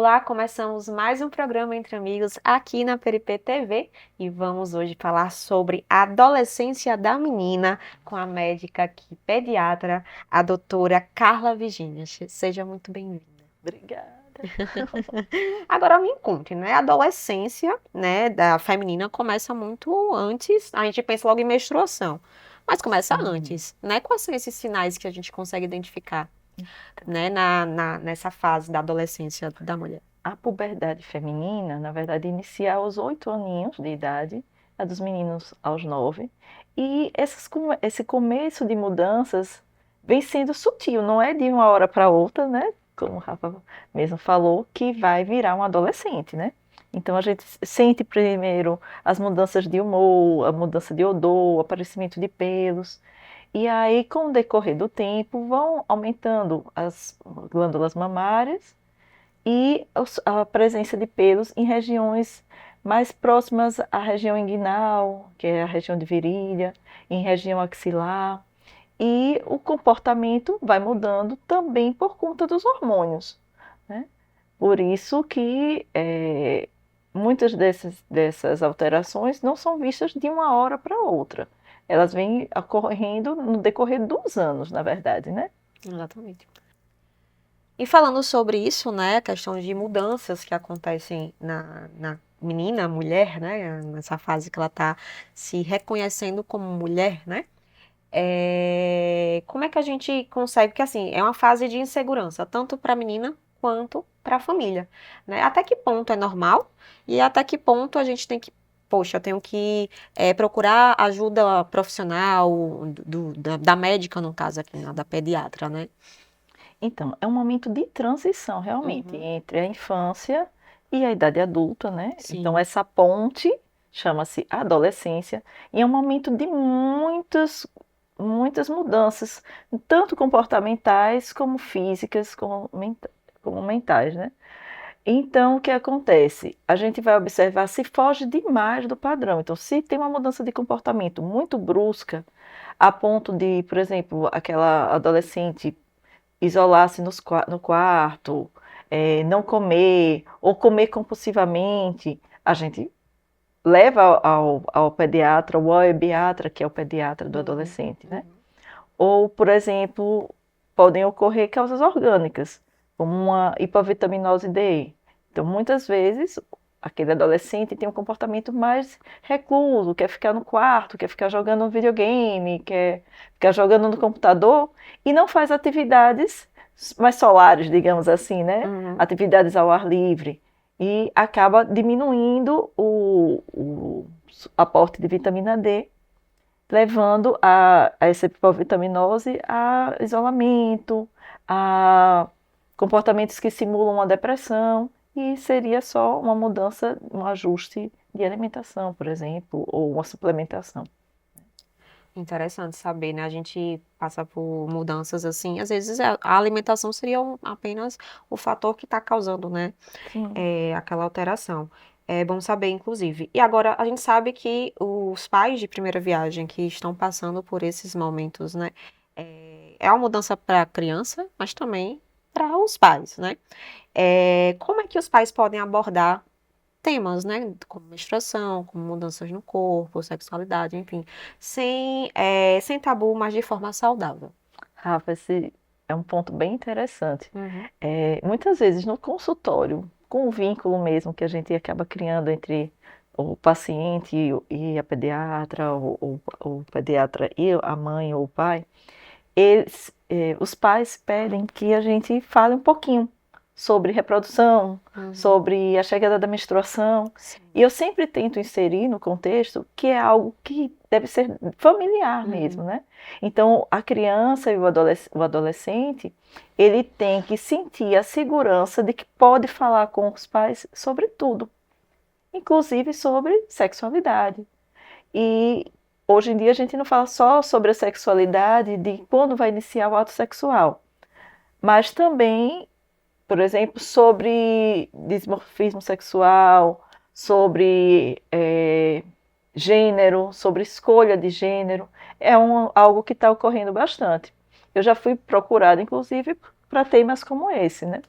Olá, começamos mais um programa Entre Amigos aqui na Peripê TV e vamos hoje falar sobre a adolescência da menina com a médica aqui, pediatra, a doutora Carla Virginia. Seja muito bem-vinda. Obrigada. Agora me conte, né? A adolescência, né, da feminina começa muito antes, a gente pensa logo em menstruação, mas começa Sim. antes, né? Quais são esses sinais que a gente consegue identificar, Então, né, nessa fase da adolescência da mulher? a puberdade feminina, na verdade, inicia aos 8 aninhos de idade, a dos meninos aos 9, e esse começo de mudanças vem sendo sutil, não é de uma hora para outra, né? Como o Rafa mesmo falou, que vai virar um adolescente, né? Então a gente sente primeiro as mudanças de humor, a mudança de odor, o aparecimento de pelos. E aí, com o decorrer do tempo, vão aumentando as glândulas mamárias e a presença de pelos em regiões mais próximas à região inguinal, que é a região de virilha, em região axilar. E o comportamento vai mudando também por conta dos hormônios, né? Por isso que muitas dessas alterações não são vistas de uma hora para outra. Elas vêm ocorrendo no decorrer dos anos, na verdade, né? Exatamente. E falando sobre isso, né, a questão de mudanças que acontecem na menina, mulher, né, nessa fase que ela está se reconhecendo como mulher, né, como é que a gente consegue, porque assim, é uma fase de insegurança, tanto para a menina quanto para a família, né, até que ponto é normal e até que ponto a gente tem que, poxa, eu tenho que procurar ajuda profissional, da médica, no caso aqui, né, da pediatra, né? Então, é um momento de transição, realmente, Uhum, entre a infância e a idade adulta, né? Então, sim. essa ponte chama-se adolescência e é um momento de muitas mudanças, tanto comportamentais como físicas, como mentais, né? Então, o que acontece? A gente vai observar se foge demais do padrão. Então, se tem uma mudança de comportamento muito brusca, a ponto de, por exemplo, aquela adolescente isolar-se no quarto, não comer, ou comer compulsivamente, a gente leva ao pediatra, ou ao ebiatra, que é o pediatra do Uhum, adolescente, né? uhum. Ou, por exemplo, podem ocorrer causas orgânicas, como uma hipovitaminose D. Então, muitas vezes, aquele adolescente tem um comportamento mais recluso, quer ficar no quarto, quer ficar jogando um videogame, quer ficar jogando no computador e não faz atividades mais solares, digamos assim, né? Uhum. Atividades ao ar livre. E acaba diminuindo o aporte de vitamina D, levando a essa hipovitaminose a isolamento, a comportamentos que simulam uma depressão, e seria só uma mudança, um ajuste de alimentação, por exemplo, ou uma suplementação. Interessante saber, né? A gente passa por mudanças assim. Às vezes a alimentação seria apenas o fator que está causando, né? Sim. Aquela alteração. É bom saber, inclusive. E agora, a gente sabe que os pais de primeira viagem que estão passando por esses momentos, né? É uma mudança para a criança, mas também para os pais, né? Como é que os pais podem abordar temas, né, como menstruação, como mudanças no corpo, sexualidade, enfim, sem tabu, mas de forma saudável. Rafa, esse é um ponto bem interessante. Uhum, Muitas vezes no consultório, com o vínculo mesmo que a gente acaba criando entre o paciente e a pediatra, o pediatra e a mãe ou o pai, os pais pedem que a gente fale um pouquinho sobre reprodução, uhum, sobre a chegada da menstruação. sim, E eu sempre tento inserir no contexto que é algo que deve ser familiar mesmo, uhum, né? Então, a criança e o adolescente, ele tem que sentir a segurança de que pode falar com os pais sobre tudo, inclusive sobre sexualidade. E hoje em dia a gente não fala só sobre a sexualidade de quando vai iniciar o ato sexual, mas também, por exemplo, sobre dimorfismo sexual, sobre gênero, sobre escolha de gênero. É algo que está ocorrendo bastante. Eu já fui procurada, inclusive, para temas como esse, né?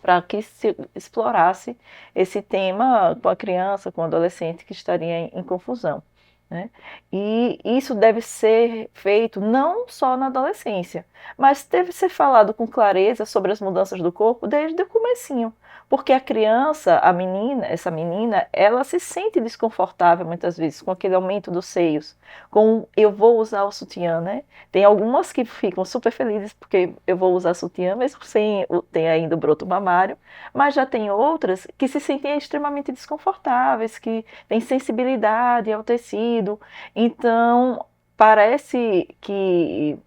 para que se explorasse esse tema com a criança, com o adolescente que estaria em confusão, né? E isso deve ser feito não só na adolescência, mas deve ser falado com clareza sobre as mudanças do corpo desde o comecinho, porque a criança, a menina, essa menina, ela se sente desconfortável muitas vezes com aquele aumento dos seios, com eu vou usar o sutiã, né? Tem algumas que ficam super felizes porque eu vou usar sutiã, mesmo sem ter ainda o broto mamário, mas já tem outras que se sentem extremamente desconfortáveis, que têm sensibilidade ao tecido. Então, parece que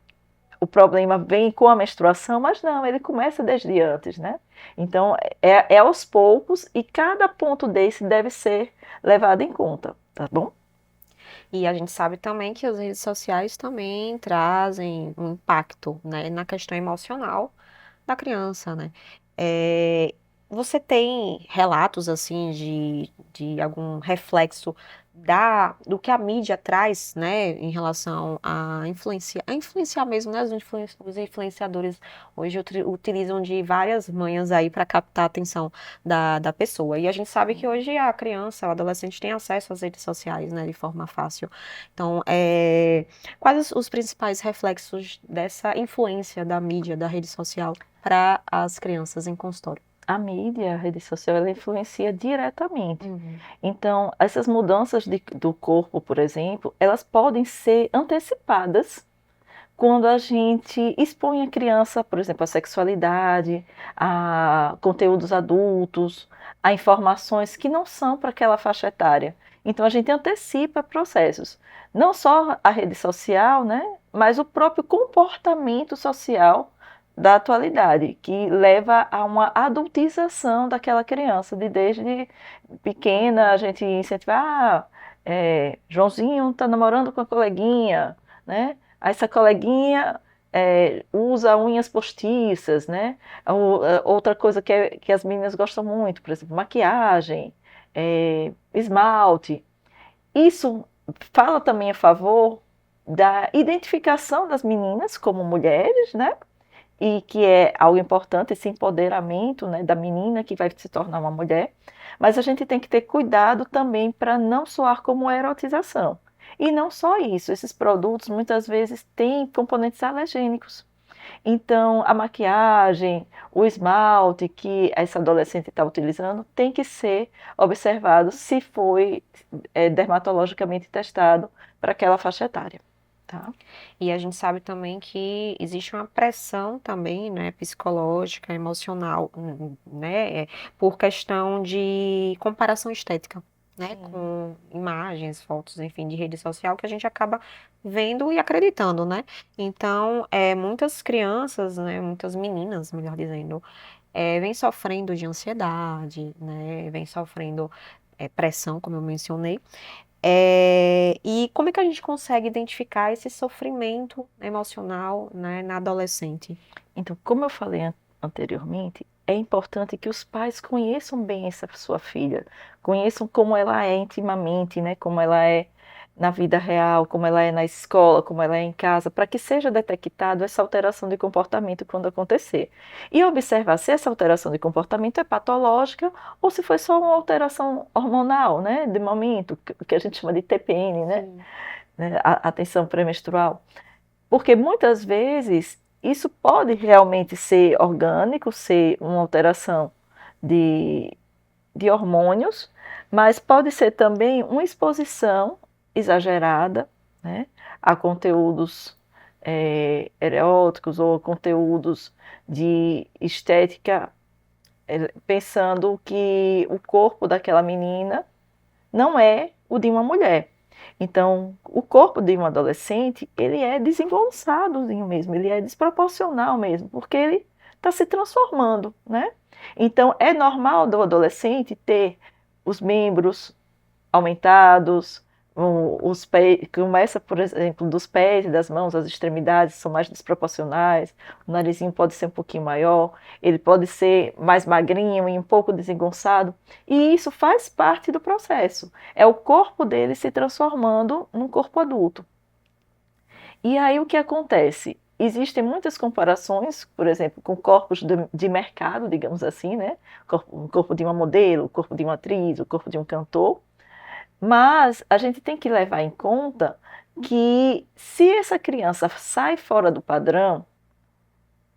o problema vem com a menstruação, mas não, ele começa desde antes, né? Então, é aos poucos e cada ponto desse deve ser levado em conta, tá bom? E a gente sabe também que as redes sociais também trazem um impacto, né, na questão emocional da criança, né? É, você tem relatos, assim, de algum reflexo do que a mídia traz, né, em relação a influenciar mesmo, né? Os influenciadores hoje utilizam de várias manhas aí para captar a atenção da pessoa. E a gente sabe que hoje a criança, o adolescente tem acesso às redes sociais, né, de forma fácil. Então, quais os principais reflexos dessa influência da mídia, da rede social para as crianças em consultório? A mídia, a rede social, ela influencia diretamente. Uhum. Então, essas mudanças do corpo, por exemplo, elas podem ser antecipadas quando a gente expõe a criança, por exemplo, à sexualidade, a conteúdos adultos, a informações que não são para aquela faixa etária. Então, a gente antecipa processos. Não só a rede social, né, mas o próprio comportamento social da atualidade, que leva a uma adultização daquela criança, de desde pequena a gente incentivar, Joãozinho está namorando com a coleguinha, né? Essa coleguinha usa unhas postiças, né? Outra coisa que as meninas gostam muito, por exemplo, maquiagem, esmalte. Isso fala também a favor da identificação das meninas como mulheres, né? E que é algo importante, esse empoderamento, né, da menina que vai se tornar uma mulher, mas a gente tem que ter cuidado também para não soar como erotização. E não só isso, esses produtos muitas vezes têm componentes alergênicos. Então, a maquiagem, o esmalte que essa adolescente está utilizando tem que ser observado se foi dermatologicamente testado para aquela faixa etária. Tá? E a gente sabe também que existe uma pressão também, né, psicológica, emocional, né, por questão de comparação estética, né, Sim. com imagens, fotos, enfim, de rede social que a gente acaba vendo e acreditando, né? Então, muitas crianças, né, muitas meninas, melhor dizendo, vêm sofrendo de ansiedade, né, vêm sofrendo pressão, como eu mencionei. E como é que a gente consegue identificar esse sofrimento emocional, né, na adolescente? Então, como eu falei anteriormente, é importante que os pais conheçam bem essa sua filha, conheçam como ela é intimamente, né, como ela é na vida real, como ela é na escola, como ela é em casa, para que seja detectado essa alteração de comportamento quando acontecer. E observar se essa alteração de comportamento é patológica ou se foi só uma alteração hormonal, né, de momento, que a gente chama de TPN, né, a atenção pré-menstrual. Porque muitas vezes isso pode realmente ser orgânico, ser uma alteração de, de hormônios, mas pode ser também uma exposição exagerada, né, a conteúdos eróticos ou conteúdos de estética, pensando que o corpo daquela menina não é o de uma mulher. Então, o corpo de um adolescente, ele é desengonçadozinho mesmo, ele é desproporcional mesmo, porque ele está se transformando, né? Então, é normal do adolescente ter os membros aumentados, os pés, começa, por exemplo, dos pés e das mãos, as extremidades são mais desproporcionais, o narizinho pode ser um pouquinho maior, ele pode ser mais magrinho e um pouco desengonçado, e isso faz parte do processo. É o corpo dele se transformando num corpo adulto. E aí o que acontece? existem muitas comparações, por exemplo, com corpos de mercado, digamos assim, né? O corpo de uma modelo, o corpo de uma atriz, o corpo de um cantor, mas a gente tem que levar em conta que se essa criança sai fora do padrão,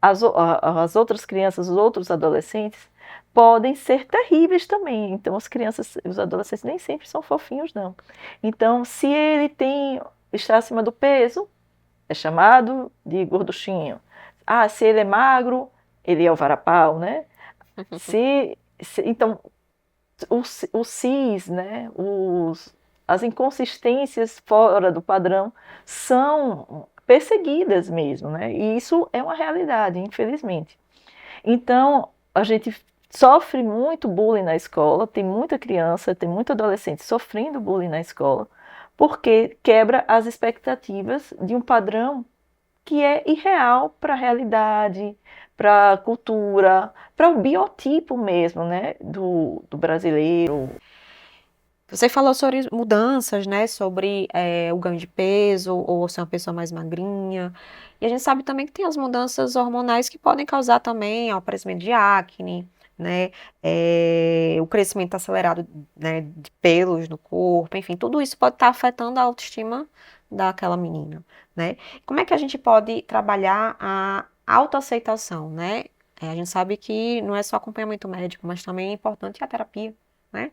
as outras crianças, os outros adolescentes, podem ser terríveis também. Então, as crianças, os adolescentes nem sempre são fofinhos, não. Então, se ele está acima do peso, é chamado de gorduchinho. Ah, se ele é magro, ele é o varapau, né? Então, o cis, né? As inconsistências fora do padrão são perseguidas mesmo, né? E isso é uma realidade, infelizmente. Então, a gente sofre muito bullying na escola, tem muita criança, tem muito adolescente sofrendo bullying na escola, porque quebra as expectativas de um padrão que é irreal para a realidade, para a cultura, para o biotipo mesmo, né, do brasileiro. Você falou sobre mudanças, né? Sobre o ganho de peso, ou ser uma pessoa mais magrinha. E a gente sabe também que tem as mudanças hormonais que podem causar também o aparecimento de acne, né? O crescimento acelerado, né, de pelos no corpo, enfim, tudo isso pode estar afetando a autoestima daquela menina, né? Como é que a gente pode trabalhar a autoaceitação, né? A gente sabe que não é só acompanhamento médico, mas também é importante a terapia, né?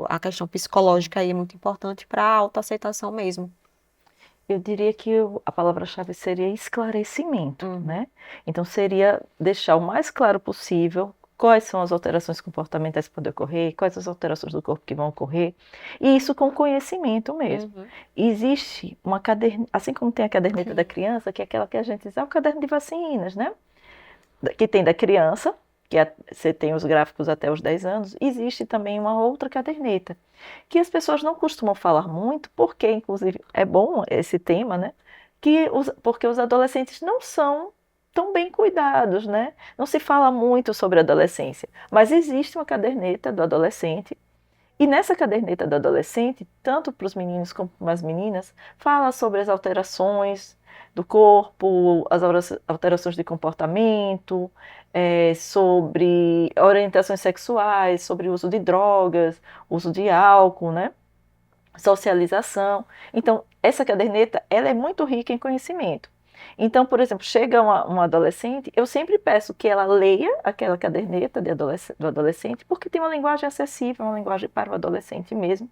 A questão psicológica aí é muito importante para a autoaceitação mesmo. Eu diria que a palavra-chave seria esclarecimento, Uhum. né? Então seria deixar o mais claro possível quais são as alterações comportamentais que podem ocorrer, quais as alterações do corpo que vão ocorrer, e isso com conhecimento mesmo. Uhum. Existe uma caderneta, assim como tem a caderneta da criança, que é aquela que a gente diz, o caderno de vacinas, né? Que tem da criança, você tem os gráficos até os 10 anos, existe também uma outra caderneta, que as pessoas não costumam falar muito, porque, inclusive, é bom esse tema, né? Porque os adolescentes não são tão bem cuidados, né? Não se fala muito sobre a adolescência, mas existe uma caderneta do adolescente, e nessa caderneta do adolescente, tanto para os meninos como para as meninas, fala sobre as alterações do corpo, as alterações de comportamento, sobre orientações sexuais, sobre o uso de drogas, uso de álcool, né? Socialização. Então, essa caderneta ela é muito rica em conhecimento. Então, por exemplo, chega uma adolescente, eu sempre peço que ela leia aquela caderneta do adolescente, porque tem uma linguagem acessível, uma linguagem para o adolescente mesmo,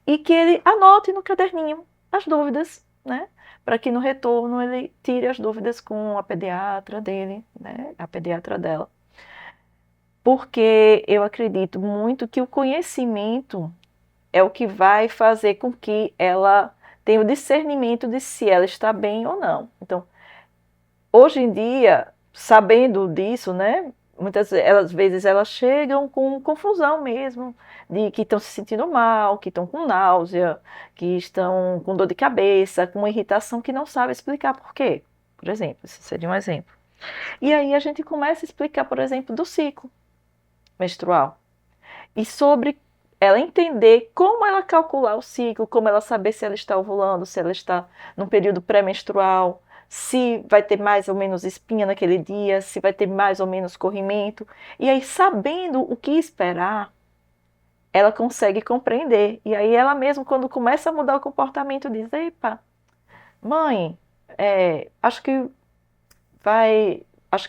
e que ele anote no caderninho as dúvidas, né? Para que no retorno ele tire as dúvidas com a pediatra dele, né? A pediatra dela. Porque eu acredito muito que o conhecimento é o que vai fazer com que ela tenha o discernimento de se ela está bem ou não. Então, hoje em dia, sabendo disso, né, muitas vezes elas chegam com confusão mesmo, de que estão se sentindo mal, que estão com náusea, que estão com dor de cabeça, com uma irritação que não sabe explicar por quê. Por exemplo, esse seria um exemplo. E aí a gente começa a explicar, por exemplo, do ciclo menstrual e sobre ela entender como ela calcular o ciclo, como ela saber se ela está ovulando, se ela está num período pré-menstrual, se vai ter mais ou menos espinha naquele dia, se vai ter mais ou menos corrimento. E aí, sabendo o que esperar, ela consegue compreender. E aí ela mesma, quando começa a mudar o comportamento, diz, epa, mãe, acho que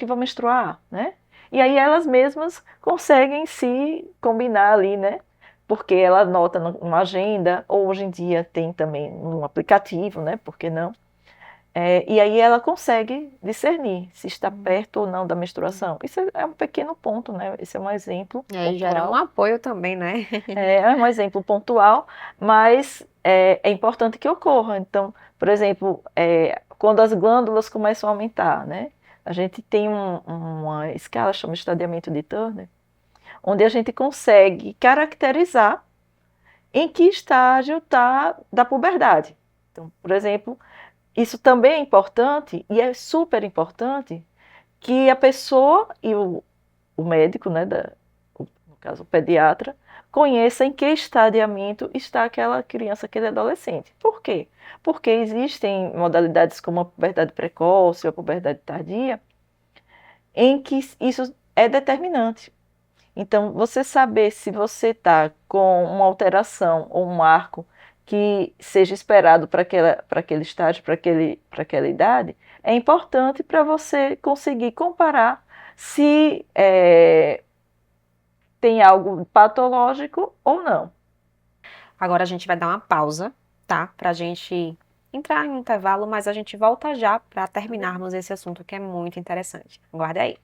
vou menstruar, né? E aí elas mesmas conseguem se combinar ali, né? Porque ela anota numa agenda, ou hoje em dia tem também um aplicativo, né? Por que não? E aí ela consegue discernir se está perto ou não da menstruação. Isso é um pequeno ponto, né? Esse é um exemplo E gera um pontual. apoio também, né? É um exemplo pontual, mas é importante que ocorra. Então, por exemplo, quando as glândulas começam a aumentar, né? A gente tem uma escala chamada de estadiamento de Turner, onde a gente consegue caracterizar em que estágio está da puberdade. Então, por exemplo, isso também é importante e é super importante que a pessoa e o médico, né, no caso o pediatra, conheça em que estadiamento está aquela criança, aquele adolescente. Por quê? Porque existem modalidades como a puberdade precoce ou a puberdade tardia, em que isso é determinante. Então, você saber se você está com uma alteração ou um marco que seja esperado para aquele estágio, para aquela idade, é importante para você conseguir comparar se tem algo patológico ou não. Agora a gente vai dar uma pausa, tá? Pra gente entrar em um intervalo, mas a gente volta já para terminarmos esse assunto que é muito interessante. Aguarde aí.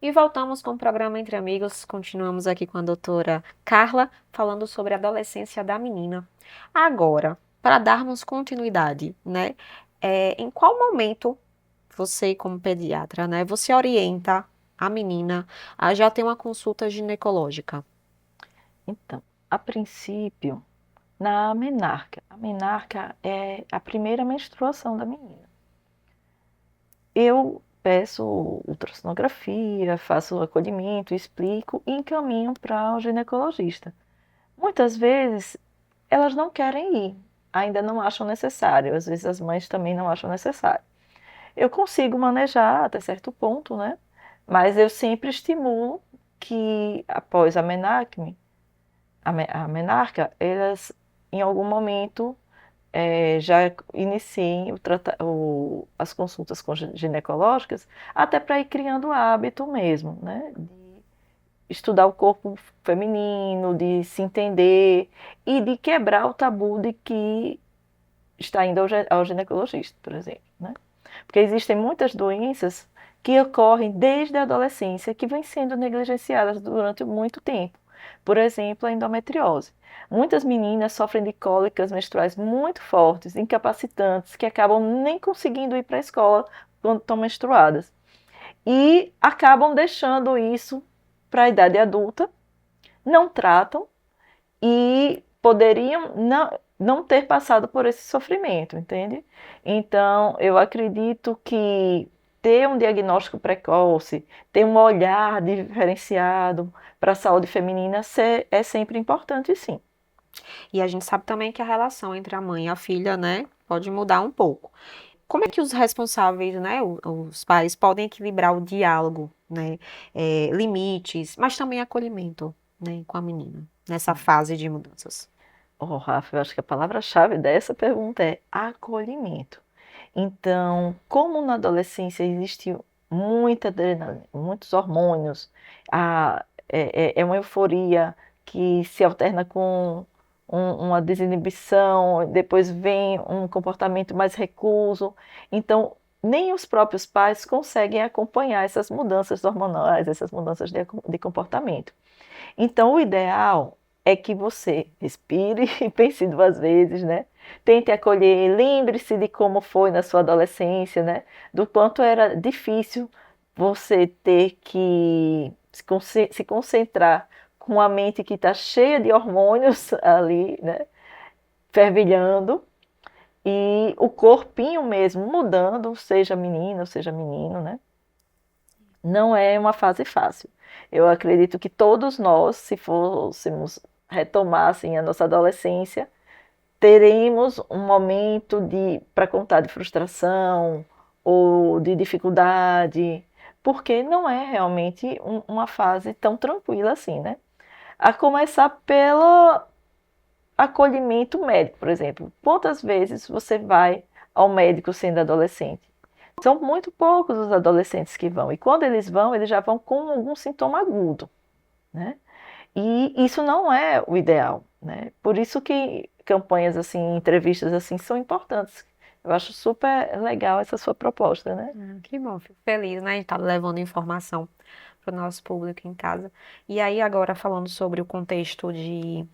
E voltamos com o programa Entre Amigos. Continuamos aqui com a doutora Carla, falando sobre a adolescência da menina. Agora, para darmos continuidade, né? Em qual momento você, como pediatra, né, você orienta a menina a já ter uma consulta ginecológica? Então, a princípio, na menarca. A menarca é a primeira menstruação da menina. Eu peço ultrassonografia, faço o acolhimento, explico e encaminho para o ginecologista. Muitas vezes elas não querem ir, ainda não acham necessário, às vezes as mães também não acham necessário. Eu consigo manejar até certo ponto, né? Mas eu sempre estimulo que após a menarca, a menarca, elas em algum momento já iniciem as consultas ginecológicas, até para ir criando o hábito mesmo, né? De estudar o corpo feminino, de se entender e de quebrar o tabu de que está indo ao ginecologista, por exemplo, né? Porque existem muitas doenças que ocorrem desde a adolescência que vêm sendo negligenciadas durante muito tempo. Por exemplo, a endometriose. Muitas meninas sofrem de cólicas menstruais muito fortes, incapacitantes, que acabam nem conseguindo ir para a escola quando estão menstruadas. E acabam deixando isso para a idade adulta, não tratam e poderiam não ter passado por esse sofrimento, entende? Então, eu acredito que ter um diagnóstico precoce, ter um olhar diferenciado para a saúde feminina é sempre importante, sim. E a gente sabe também que a relação entre a mãe e a filha, né, pode mudar um pouco. Como é que os responsáveis, né, os pais, podem equilibrar o diálogo, né, limites, mas também acolhimento, né, com a menina, nessa fase de mudanças? Oh, Rafa, eu acho que a palavra-chave dessa pergunta é acolhimento. Então, como na adolescência existe muita adrenalina, muitos hormônios, é uma euforia que se alterna com uma desinibição, depois vem um comportamento mais recluso. Então, nem os próprios pais conseguem acompanhar essas mudanças hormonais, essas mudanças de comportamento. Então, o ideal é que você respire e pense duas vezes, né? Tente acolher, lembre-se de como foi na sua adolescência, né? Do quanto era difícil você ter que se concentrar com a mente que está cheia de hormônios ali, né? Fervilhando, e o corpinho mesmo mudando, seja menina ou seja menino, né? Não é uma fase fácil. Eu acredito que todos nós, se fôssemos retomar assim, a nossa adolescência, teremos um momento para contar de frustração ou de dificuldade, porque não é realmente uma fase tão tranquila assim, né? A começar pelo acolhimento médico, por exemplo. Quantas vezes você vai ao médico sendo adolescente? São muito poucos os adolescentes que vão, e quando eles já vão com algum sintoma agudo, né? E isso não é o ideal, né? Por isso que campanhas assim, entrevistas assim são importantes. Eu acho super legal essa sua proposta, né? Que bom, fico feliz, né, de estar levando informação para o nosso público em casa. E aí, agora falando sobre o contexto de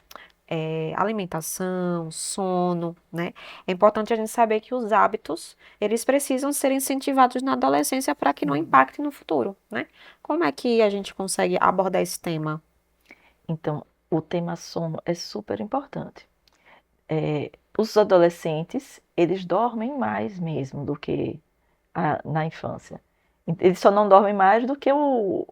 alimentação, sono, né? É importante a gente saber que os hábitos, eles precisam ser incentivados na adolescência para que não impacte no futuro, né? Como é que a gente consegue abordar esse tema? Então, o tema sono é super importante. Os adolescentes, eles dormem mais mesmo do que na infância. Eles só não dormem mais do que o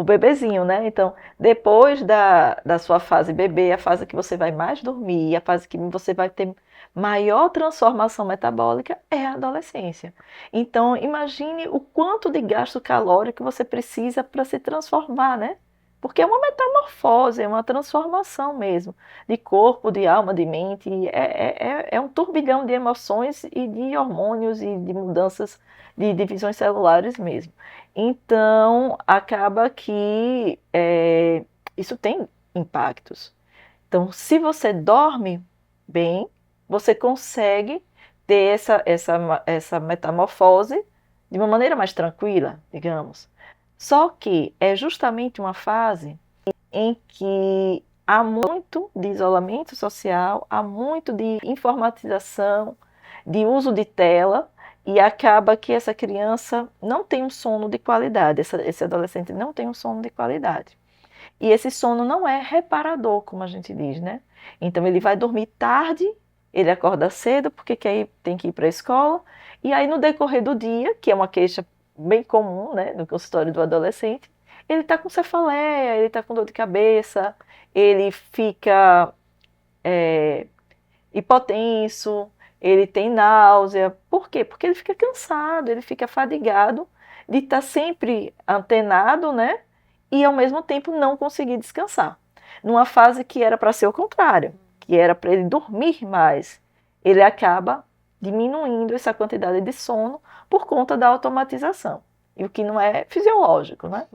bebezinho, né? Então, depois da sua fase bebê, a fase que você vai mais dormir, a fase que você vai ter maior transformação metabólica é a adolescência. Então, imagine o quanto de gasto calórico você precisa para se transformar, né? Porque é uma metamorfose, é uma transformação mesmo, de corpo, de alma, de mente. É um turbilhão de emoções e de hormônios e de mudanças de divisões celulares mesmo. Então, acaba que isso tem impactos. Então, se você dorme bem, você consegue ter essa metamorfose de uma maneira mais tranquila, digamos. Só que é justamente uma fase em que há muito de isolamento social, há muito de informatização, de uso de tela, e acaba que essa criança não tem um sono de qualidade, esse adolescente não tem um sono de qualidade. E esse sono não é reparador, como a gente diz, né? Então ele vai dormir tarde, ele acorda cedo porque tem que ir para a escola, e aí no decorrer do dia, que é uma queixa bem comum, né, no consultório do adolescente, ele está com cefaleia, ele está com dor de cabeça, ele fica é, hipotenso, ele tem náusea. Por quê? Porque ele fica cansado, ele fica fadigado de estar sempre antenado, né? E ao mesmo tempo não conseguir descansar. Numa fase que era para ser o contrário, que era para ele dormir mais, ele acaba diminuindo essa quantidade de sono por conta da automatização. E o que não é fisiológico, né?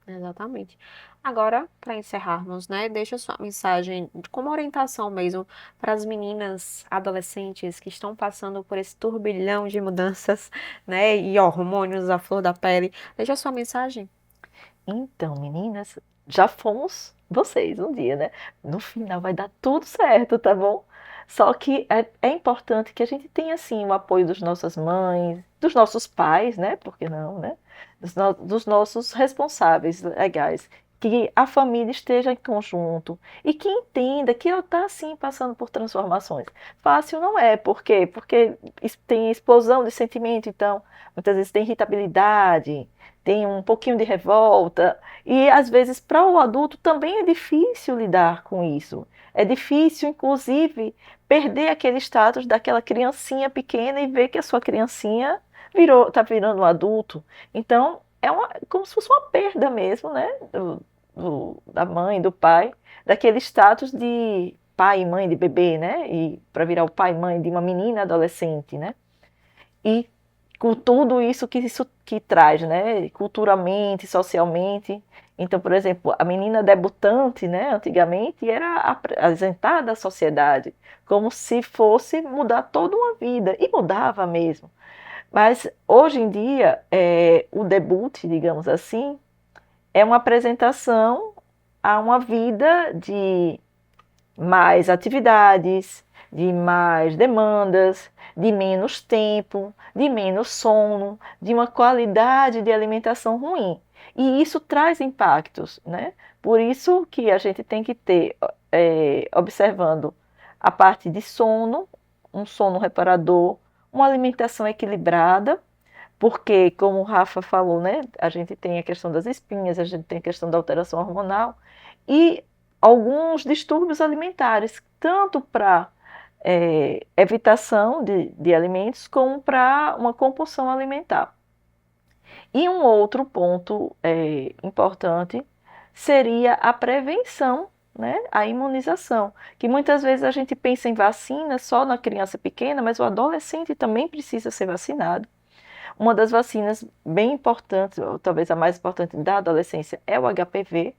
Exatamente. Agora, para encerrarmos, né, deixa sua mensagem como orientação mesmo para as meninas adolescentes que estão passando por esse turbilhão de mudanças, né, e hormônios à flor da pele. Deixa sua mensagem. Então, meninas, já fomos vocês um dia, né? No final vai dar tudo certo, tá bom? Só que é importante que a gente tenha, assim, o apoio das nossas mães, dos nossos pais, né? Por que não, né? Dos nossos responsáveis legais. Que a família esteja em conjunto e que entenda que ela está, sim, passando por transformações. Fácil não é, por quê? Porque tem explosão de sentimento, então, muitas vezes tem irritabilidade, tem um pouquinho de revolta, e às vezes para o adulto também é difícil lidar com isso. É difícil, inclusive, perder aquele status daquela criancinha pequena e ver que a sua criancinha está virando um adulto. Então, como se fosse uma perda mesmo, né? Da mãe, do pai, daquele status de pai e mãe de bebê, né? E para virar o pai e mãe de uma menina adolescente, né? E com tudo isso que traz, né? Culturalmente, socialmente. Então, por exemplo, a menina debutante, né? Antigamente era apresentada à sociedade como se fosse mudar toda uma vida, e mudava mesmo. Mas hoje em dia, o debut, digamos assim, é uma apresentação a uma vida de mais atividades, de mais demandas, de menos tempo, de menos sono, de uma qualidade de alimentação ruim. E isso traz impactos, né? Por isso que a gente tem que ter, observando a parte de sono, um sono reparador, uma alimentação equilibrada, porque, como o Rafa falou, né, a gente tem a questão das espinhas, a gente tem a questão da alteração hormonal e alguns distúrbios alimentares, tanto para evitação de alimentos, como para uma compulsão alimentar. E um outro ponto importante seria a prevenção, né, a imunização, que muitas vezes a gente pensa em vacina só na criança pequena, mas o adolescente também precisa ser vacinado. Uma das vacinas bem importantes, ou talvez a mais importante da adolescência, é o HPV,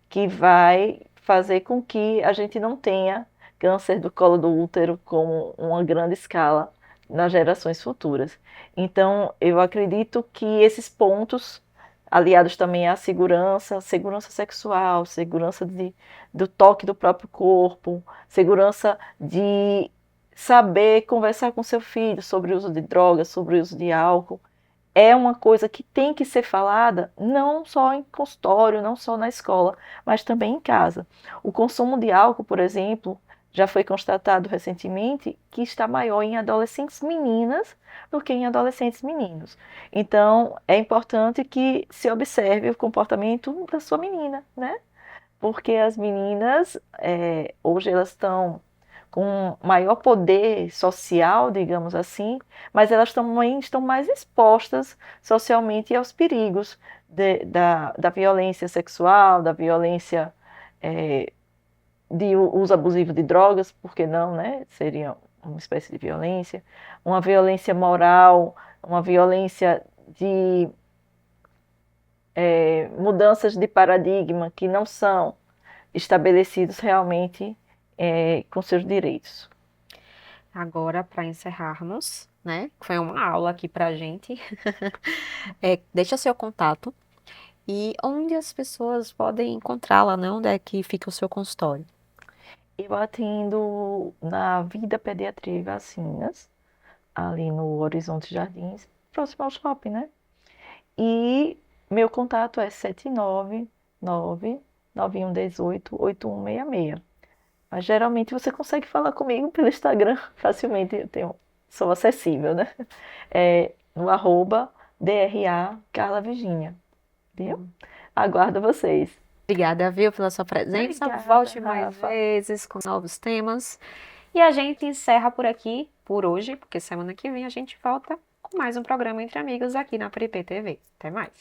que vai fazer com que a gente não tenha câncer do colo do útero com uma grande escala nas gerações futuras. Então, eu acredito que esses pontos, aliados também à segurança, segurança sexual, segurança do toque do próprio corpo, segurança de saber conversar com seu filho sobre o uso de drogas, sobre o uso de álcool, é uma coisa que tem que ser falada não só em consultório, não só na escola, mas também em casa. O consumo de álcool, por exemplo, já foi constatado recentemente que está maior em adolescentes meninas do que em adolescentes meninos. Então, é importante que se observe o comportamento da sua menina, né? Porque as meninas, hoje elas estão com maior poder social, digamos assim, mas elas também estão mais expostas socialmente aos perigos da violência sexual, da violência, de uso abusivo de drogas, por que não, né? Seria uma espécie de violência, uma violência moral, uma violência de mudanças de paradigma que não são estabelecidos realmente com seus direitos. Agora, para encerrarmos, né? Foi uma aula aqui pra gente. Deixa seu contato e onde as pessoas podem encontrá-la, né? Onde é que fica o seu consultório? Eu atendo na Vida Pediatria e Vacinas, ali no Horizonte Jardins, próximo ao shopping, né? E meu contato é 799-9118-8166. Mas geralmente você consegue falar comigo pelo Instagram facilmente, sou acessível, né? No @DRA Carla Virginia, viu? Aguardo vocês. Obrigada, viu, pela sua presença. Obrigada, Volte mais Rafa. vezes com novos temas. E a gente encerra por aqui, por hoje, porque semana que vem a gente volta com mais um programa Entre Amigos aqui na Pripe TV. Até mais.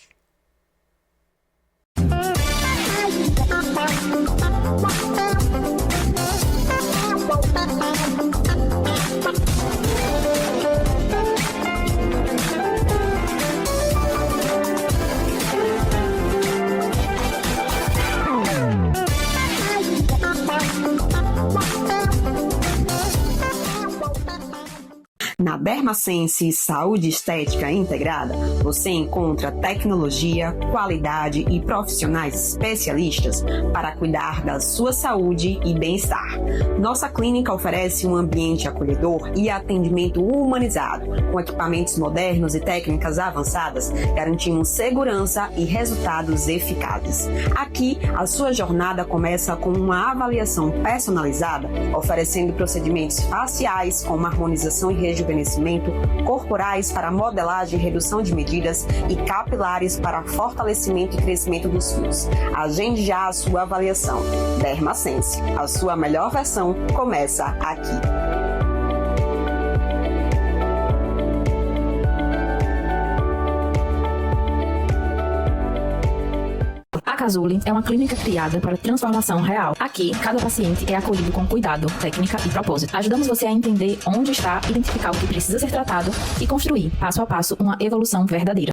Na Dermasense Saúde Estética Integrada, você encontra tecnologia, qualidade e profissionais especialistas para cuidar da sua saúde e bem-estar. Nossa clínica oferece um ambiente acolhedor e atendimento humanizado, com equipamentos modernos e técnicas avançadas, garantindo segurança e resultados eficazes. Aqui, a sua jornada começa com uma avaliação personalizada, oferecendo procedimentos faciais como harmonização e rejuvenescimento, corporais para modelagem e redução de medidas e capilares para fortalecimento e crescimento dos fios. Agende já a sua avaliação. Dermasense, a sua melhor versão começa aqui. A Cazuli é uma clínica criada para transformação real. Aqui, cada paciente é acolhido com cuidado, técnica e propósito. Ajudamos você a entender onde está, identificar o que precisa ser tratado e construir, passo a passo, uma evolução verdadeira.